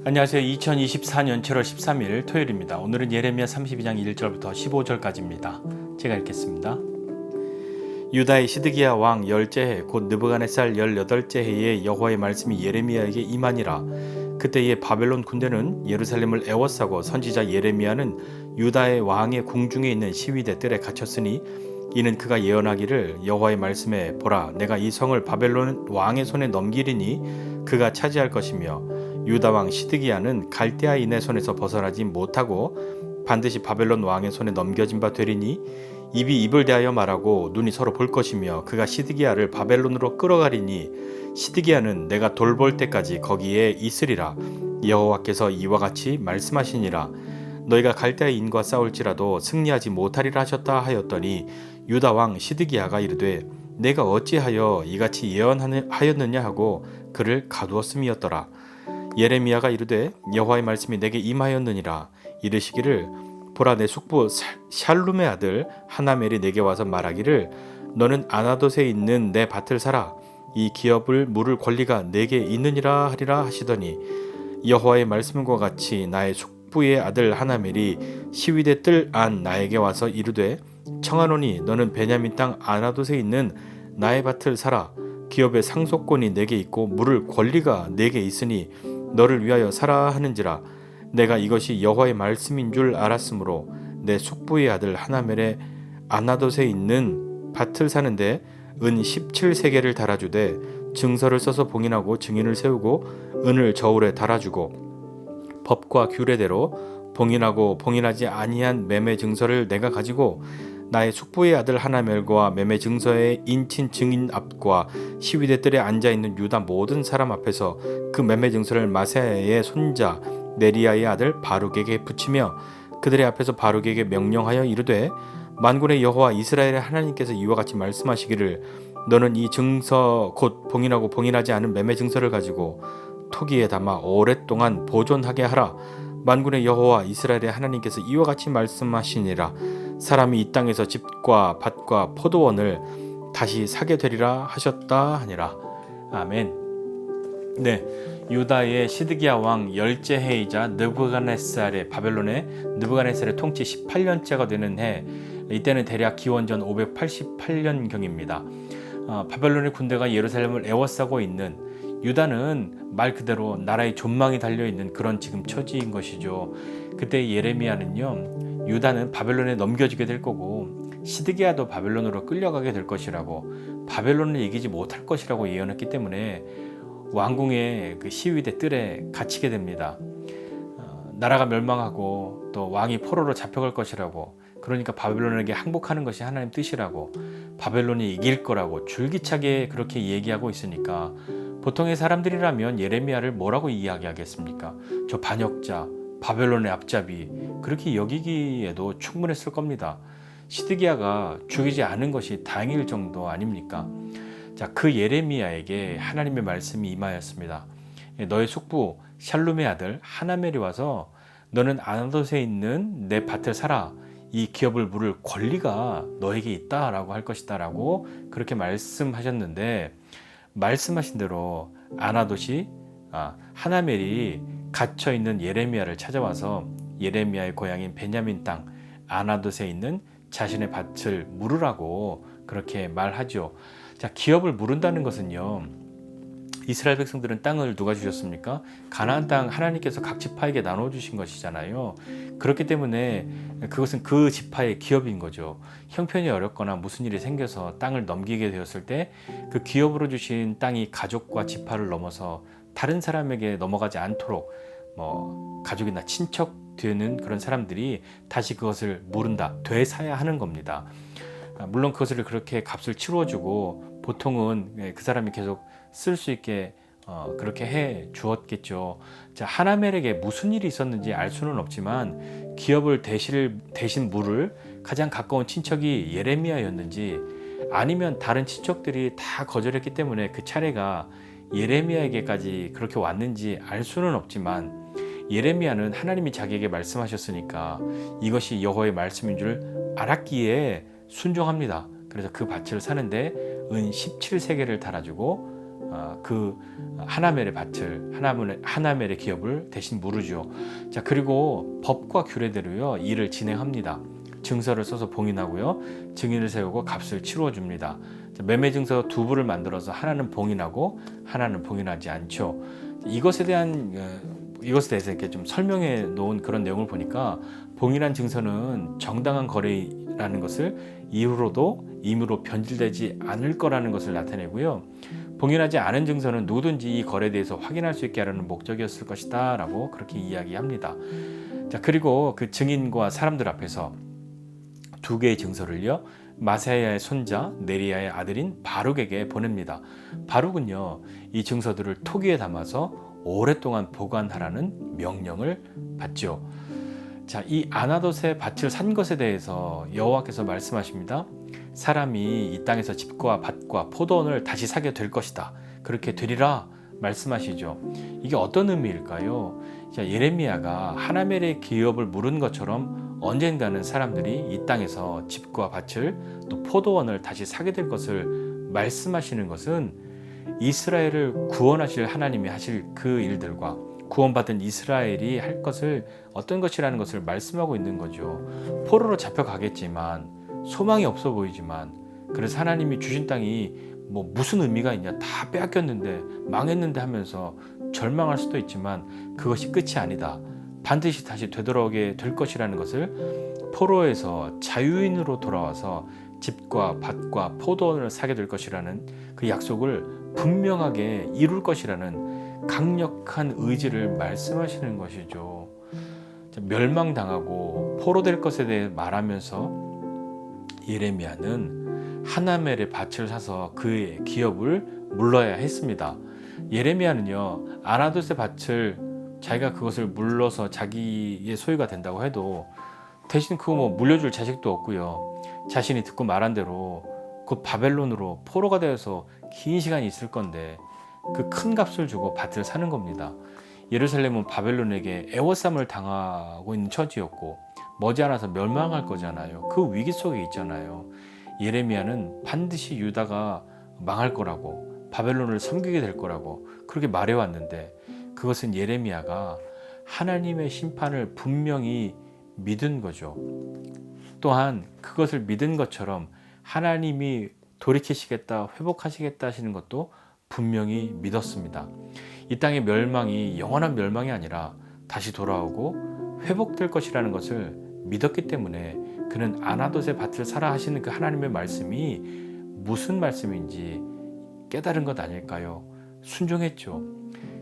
안녕하세요. 2024년 7월 13일 토요일입니다. 오늘은 예레미야 32장 1절부터 15절까지입니다. 제가 읽겠습니다. 유다의 시드기야 왕 열째 해 곧 느부갓네살 18째 해에 여호와의 말씀이 예레미야에게 임하니라. 그때에 바벨론 군대는 예루살렘을 애워싸고 선지자 예레미야는 유다의 왕의 궁중에 있는 시위대 뜰에 갇혔으니 이는 그가 예언하기를 여호와의 말씀에 보라 내가 이 성을 바벨론 왕의 손에 넘기리니 그가 차지할 것이며 유다 왕 시드기야는 갈대아인의 손에서 벗어나지 못하고 반드시 바벨론 왕의 손에 넘겨진 바 되리니 입이 입을 대하여 말하고 눈이 서로 볼 것이며 그가 시드기야를 바벨론으로 끌어가리니 시드기야는 내가 돌볼 때까지 거기에 있으리라. 여호와께서 이와 같이 말씀하시니라. 너희가 갈대아인과 싸울지라도 승리하지 못하리라 하셨다 하였더니 유다 왕 시드기야가 이르되 내가 어찌하여 이같이 예언하였느냐 하고 그를 가두었음이었더라. 예레미야가 이르되 여호와의 말씀이 내게 임하였느니라. 이르시기를 보라 내 숙부 샬룸의 아들 하나멜이 내게 와서 말하기를 너는 아나돗에 있는 내 밭을 사라. 이 기업을 물을 권리가 내게 있느니라 하리라 하시더니 여호와의 말씀과 같이 나의 숙부의 아들 하나멜이 시위대 뜰 안 나에게 와서 이르되 청하노니 너는 베냐민 땅 아나돗에 있는 나의 밭을 사라. 기업의 상속권이 내게 있고 물을 권리가 내게 있으니 너를 위하여 사라 하는지라. 내가 이것이 여호와의 말씀인 줄 알았으므로 내 숙부의 아들 하나멜의 아나돗에 있는 밭을 사는데 은 17세겔을 달아주되 증서를 써서 봉인하고 증인을 세우고 은을 저울에 달아주고 법과 규례대로 봉인하고 봉인하지 아니한 매매 증서를 내가 가지고 나의 숙부의 아들 하나멜과 매매 증서의 인친 증인 앞과 시위대 뜰에 앉아있는 유다 모든 사람 앞에서 그 매매 증서를 마세야의 손자 네리야의 아들 바룩에게 붙이며 그들의 앞에서 바룩에게 명령하여 이르되 만군의 여호와 이스라엘의 하나님께서 이와 같이 말씀하시기를 너는 이 증서 곧 봉인하고 봉인하지 않은 매매 증서를 가지고 토기에 담아 오랫동안 보존하게 하라. 만군의 여호와 이스라엘의 하나님께서 이와 같이 말씀하시니라. 사람이 이 땅에서 집과 밭과 포도원을 다시 사게 되리라 하셨다 하니라. 아멘. 네, 유다의 시드기야 왕 열째 해이자 느부갓네살의 바벨론의 느부갓네살의 통치 18년째가 되는 해, 이때는 대략 기원전 588년경입니다. 바벨론의 군대가 예루살렘을 애워싸고 있는, 유다는 말 그대로 나라의 존망이 달려있는 그런 지금 처지인 것이죠. 그때 예레미야는요, 유다는 바벨론에 넘겨지게 될 거고 시드기야도 바벨론으로 끌려가게 될 것이라고, 바벨론을 이기지 못할 것이라고 예언했기 때문에 왕궁의 그 시위대 뜰에 갇히게 됩니다. 나라가 멸망하고 또 왕이 포로로 잡혀갈 것이라고, 그러니까 바벨론에게 항복하는 것이 하나님 뜻이라고, 바벨론이 이길 거라고 줄기차게 그렇게 얘기하고 있으니까 보통의 사람들이라면 예레미야를 뭐라고 이야기하겠습니까? 저 반역자, 바벨론의 앞잡이, 그렇게 여기기에도 충분했을 겁니다. 시드기야가 죽이지 않은 것이 다행일 정도 아닙니까? 자, 그 예레미야에게 하나님의 말씀이 임하였습니다. 너의 숙부 샬룸의 아들 하나멜이 와서 너는 아나돗에 있는 내 밭을 사라. 이 기업을 물을 권리가 너에게 있다라고 할 것이다 라고 그렇게 말씀하셨는데, 말씀하신 대로 아나돗이 하나멜이 갇혀있는 예레미야를 찾아와서 예레미야의 고향인 베냐민 땅 아나돗에 있는 자신의 밭을 물으라고 그렇게 말하죠. 자, 기업을 물은다는 것은요, 이스라엘 백성들은 땅을 누가 주셨습니까? 가나안 땅 하나님께서 각 지파에게 나눠주신 것이잖아요. 그렇기 때문에 그것은 그 지파의 기업인 거죠. 형편이 어렵거나 무슨 일이 생겨서 땅을 넘기게 되었을 때 그 기업으로 주신 땅이 가족과 지파를 넘어서 다른 사람에게 넘어가지 않도록 가족이나 친척 되는 그런 사람들이 다시 그것을 물은다, 되사야 하는 겁니다. 물론 그것을 그렇게 값을 치루어주고 보통은 그 사람이 계속 쓸 수 있게 그렇게 해 주었겠죠. 자, 하나멜에게 무슨 일이 있었는지 알 수는 없지만 기업을 대신 물을 가장 가까운 친척이 예레미야였는지 아니면 다른 친척들이 다 거절했기 때문에 그 차례가 예레미야에게까지 그렇게 왔는지 알 수는 없지만, 예레미야는 하나님이 자기에게 말씀하셨으니까 이것이 여호와의 말씀인 줄 알았기에 순종합니다. 그래서 그 밭을 사는데 은 17세겔을 달아주고 그 하나멜의 밭을 하나멜의 기업을 대신 물으죠. 자, 그리고 법과 규례대로요 일을 진행합니다. 증서를 써서 봉인하고요, 증인을 세우고 값을 치루어 줍니다. 매매 증서 두 부를 만들어서 하나는 봉인하고 하나는 봉인하지 않죠. 이것에 대해서 이렇게 좀 설명해 놓은 그런 내용을 보니까 봉인한 증서는 정당한 거래라는 것을 이후로도 임의로 변질되지 않을 거라는 것을 나타내고요, 봉인하지 않은 증서는 누구든지 이 거래에 대해서 확인할 수 있게 하려는 목적이었을 것이다 라고 그렇게 이야기합니다. 자, 그리고 그 증인과 사람들 앞에서 두 개의 증서를요 마세야의 손자 네리야의 아들인 바룩에게 보냅니다. 바룩은요 이 증서들을 토기에 담아서 오랫동안 보관하라는 명령을 받죠. 자, 이 아나돗의 밭을 산 것에 대해서 여호와께서 말씀하십니다. 사람이 이 땅에서 집과 밭과 포도원을 다시 사게 될 것이다, 그렇게 되리라 말씀하시죠. 이게 어떤 의미일까요? 자, 예레미야가 하나멜의 기업을 물은 것처럼 언젠가는 사람들이 이 땅에서 집과 밭을 또 포도원을 다시 사게 될 것을 말씀하시는 것은 이스라엘을 구원하실 하나님이 하실 그 일들과 구원받은 이스라엘이 할 것을 어떤 것이라는 것을 말씀하고 있는 거죠. 포로로 잡혀가겠지만 소망이 없어 보이지만, 그래서 하나님이 주신 땅이 뭐 무슨 의미가 있냐, 다 빼앗겼는데 망했는데 하면서 절망할 수도 있지만 그것이 끝이 아니다, 반드시 다시 되돌아오게 될 것이라는 것을, 포로에서 자유인으로 돌아와서 집과 밭과 포도원을 사게 될 것이라는 그 약속을 분명하게 이룰 것이라는 강력한 의지를 말씀하시는 것이죠. 멸망당하고 포로될 것에 대해 말하면서 예레미야는 하나멜의 밭을 사서 그의 기업을 물러야 했습니다. 예레미야는요 아나돗의 밭을 자기가 그것을 물러서 자기의 소유가 된다고 해도 대신 그거 뭐 물려줄 자식도 없고요, 자신이 듣고 말한 대로 곧 바벨론으로 포로가 되어서 긴 시간이 있을 건데 그 큰 값을 주고 밭을 사는 겁니다. 예루살렘은 바벨론에게 애워싸움을 당하고 있는 처지였고 머지않아서 멸망할 거잖아요. 그 위기 속에 있잖아요. 예레미야는 반드시 유다가 망할 거라고, 바벨론을 섬기게 될 거라고 그렇게 말해왔는데, 그것은 예레미야가 하나님의 심판을 분명히 믿은 거죠. 또한 그것을 믿은 것처럼 하나님이 돌이키시겠다, 회복하시겠다 하시는 것도 분명히 믿었습니다. 이 땅의 멸망이 영원한 멸망이 아니라 다시 돌아오고 회복될 것이라는 것을 믿었기 때문에 그는 아나돗의 밭을 사라 하시는 그 하나님의 말씀이 무슨 말씀인지 깨달은 것 아닐까요? 순종했죠.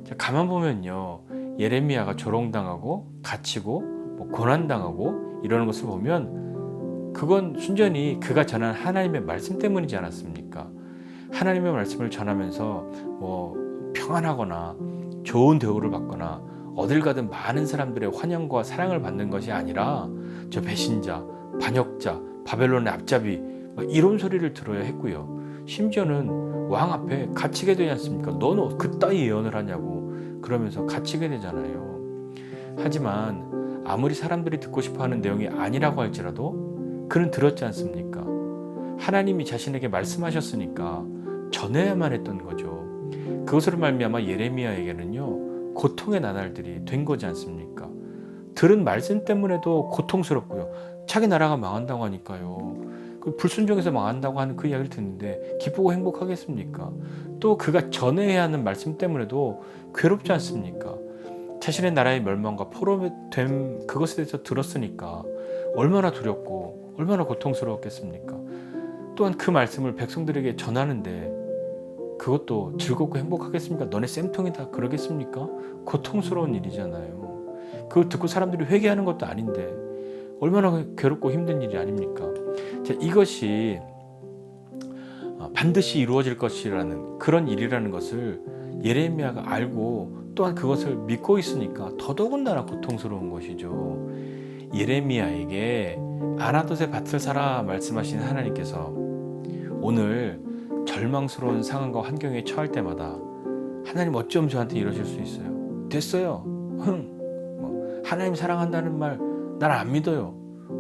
자, 가만 보면요, 예레미야가 조롱당하고 갇히고 뭐 고난당하고 이러는 것을 보면 그건 순전히 그가 전한 하나님의 말씀 때문이지 않았습니까? 하나님의 말씀을 전하면서 뭐 평안하거나 좋은 대우를 받거나 어딜 가든 많은 사람들의 환영과 사랑을 받는 것이 아니라 저 배신자, 반역자, 바벨론의 앞잡이 이런 소리를 들어야 했고요. 심지어는 왕 앞에 갇히게 되지 않습니까? 너는 그따위 예언을 하냐고 그러면서 갇히게 되잖아요. 하지만 아무리 사람들이 듣고 싶어하는 내용이 아니라고 할지라도 그는 들었지 않습니까? 하나님이 자신에게 말씀하셨으니까 전해야만 했던 거죠. 그것으로 말미암아 예레미야에게는요 고통의 나날들이 된 거지 않습니까? 들은 말씀 때문에도 고통스럽고요, 자기 나라가 망한다고 하니까요, 그 불순종해서 망한다고 하는 그 이야기를 듣는데 기쁘고 행복하겠습니까? 또 그가 전해야 하는 말씀 때문에도 괴롭지 않습니까? 자신의 나라의 멸망과 포로된 그것에 대해서 들었으니까 얼마나 두렵고 얼마나 고통스러웠겠습니까? 또한 그 말씀을 백성들에게 전하는데 그것도 즐겁고 행복하겠습니까? 너네 쌤통이다 그러겠습니까? 고통스러운 일이잖아요. 그걸 듣고 사람들이 회개하는 것도 아닌데 얼마나 괴롭고 힘든 일이 아닙니까? 자, 이것이 반드시 이루어질 것이라는 그런 일이라는 것을 예레미야가 알고 또한 그것을 믿고 있으니까 더더군다나 고통스러운 것이죠. 예레미야에게 아나돗의 밭을 사라 말씀하신 하나님께서 오늘 절망스러운 상황과 환경에 처할 때마다 하나님 어쩜 저한테 이러실 수 있어요? 됐어요. 하나님 사랑한다는 말 난 안 믿어요.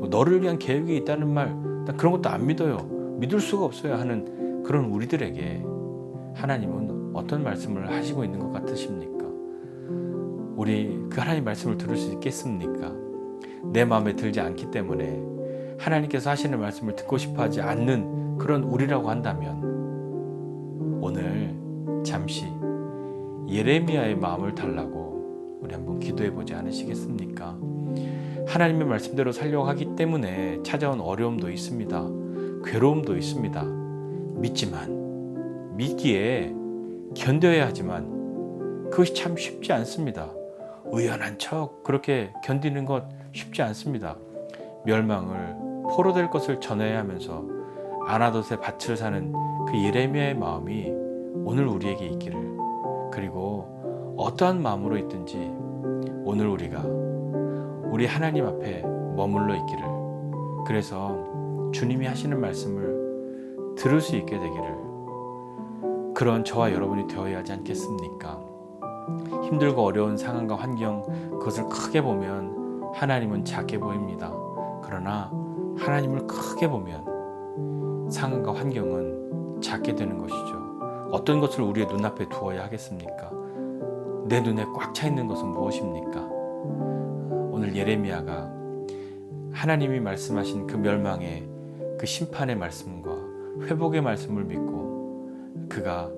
너를 위한 계획이 있다는 말 난 그런 것도 안 믿어요. 믿을 수가 없어요 하는 그런 우리들에게 하나님은 어떤 말씀을 하시고 있는 것 같으십니까? 우리 그 하나님 말씀을 들을 수 있겠습니까? 내 마음에 들지 않기 때문에 하나님께서 하시는 말씀을 듣고 싶어 하지 않는 그런 우리라고 한다면 오늘 잠시 예레미야의 마음을 달라고 우리 한번 기도해 보지 않으시겠습니까? 하나님의 말씀대로 살려고 하기 때문에 찾아온 어려움도 있습니다. 괴로움도 있습니다. 믿지만 믿기에 견뎌야 하지만 그것이 참 쉽지 않습니다. 의연한 척 그렇게 견디는 것 쉽지 않습니다. 멸망을 포로될 것을 전해야 하면서 아나돗의 밭을 사는 그 예레미야의 마음이 오늘 우리에게 있기를, 그리고 어떠한 마음으로 있든지 오늘 우리가 우리 하나님 앞에 머물러 있기를, 그래서 주님이 하시는 말씀을 들을 수 있게 되기를, 그런 저와 여러분이 되어야 하지 않겠습니까? 힘들고 어려운 상황과 환경, 그것을 크게 보면 하나님은 작게 보입니다. 그러나 하나님을 크게 보면 상황과 환경은 작게 되는 것이죠. 어떤 것을 우리의 눈앞에 두어야 하겠습니까? 내 눈에 꽉 차 있는 것은 무엇입니까? 오늘 예레미야가 하나님이 말씀하신 그 멸망의 그 심판의 말씀과 회복의 말씀을 믿고 그가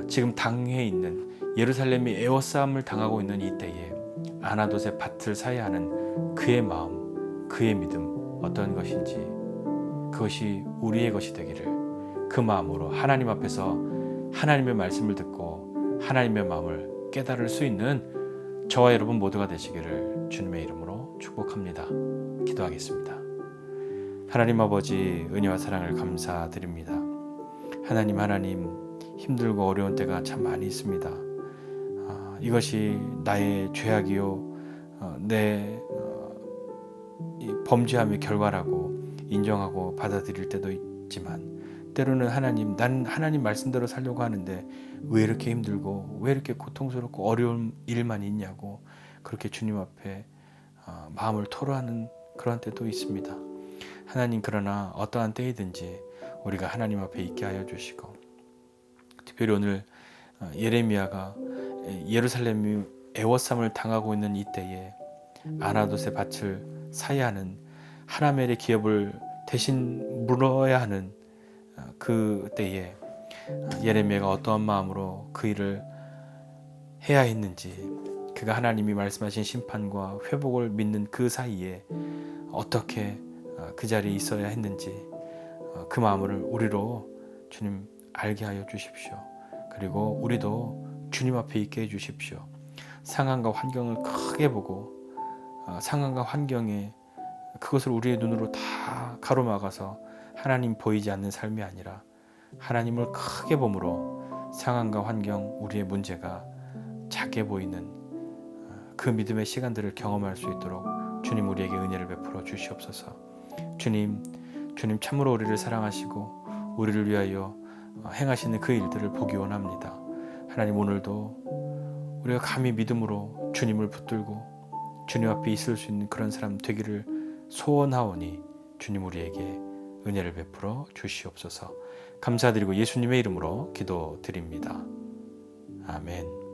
지금 당해 있는 예루살렘이 애워싸움을 당하고 있는 이때에 아나돗의 밭을 사야 하는 그의 마음, 그의 믿음 어떤 것인지, 그것이 우리의 것이 되기를, 그 마음으로 하나님 앞에서 하나님의 말씀을 듣고 하나님의 마음을 깨달을 수 있는 저와 여러분 모두가 되시기를 주님의 이름으로 축복합니다. 기도하겠습니다. 하나님 아버지, 은혜와 사랑을 감사드립니다. 하나님 힘들고 어려운 때가 참 많이 있습니다. 이것이 나의 죄악이요 내 범죄함의 결과라고 인정하고 받아들일 때도 있지만, 때로는 난 하나님 말씀대로 살려고 하는데 왜 이렇게 힘들고 왜 이렇게 고통스럽고 어려운 일만 있냐고 그렇게 주님 앞에 마음을 토로하는 그런 때도 있습니다. 하나님, 그러나 어떠한 때이든지 우리가 하나님 앞에 있게 하여 주시고, 특별히 오늘 예레미야가 예루살렘이 애워싸움을 당하고 있는 이때에 아나돗의 밭을 사야 하는, 하나멜의 기업을 대신 물어야 하는 그 때에 예레미야가 어떠한 마음으로 그 일을 해야 했는지, 그가 하나님이 말씀하신 심판과 회복을 믿는 그 사이에 어떻게 그 자리에 있어야 했는지 그 마음을 우리로 주님 알게 하여 주십시오. 그리고 우리도 주님 앞에 있게 해 주십시오. 상황과 환경을 크게 보고 상황과 환경에 그것을 우리의 눈으로 다 가로막아서 하나님 보이지 않는 삶이 아니라 하나님을 크게 봄으로 상황과 환경, 우리의 문제가 작게 보이는 그 믿음의 시간들을 경험할 수 있도록 주님 우리에게 은혜를 베풀어 주시옵소서. 주님 참으로 우리를 사랑하시고 우리를 위하여 행하시는 그 일들을 보기 원합니다. 하나님, 오늘도 우리가 감히 믿음으로 주님을 붙들고 주님 앞에 있을 수 있는 그런 사람 되기를 소원하오니 주님 우리에게 은혜를 베풀어 주시옵소서. 감사드리고 예수님의 이름으로 기도드립니다. 아멘.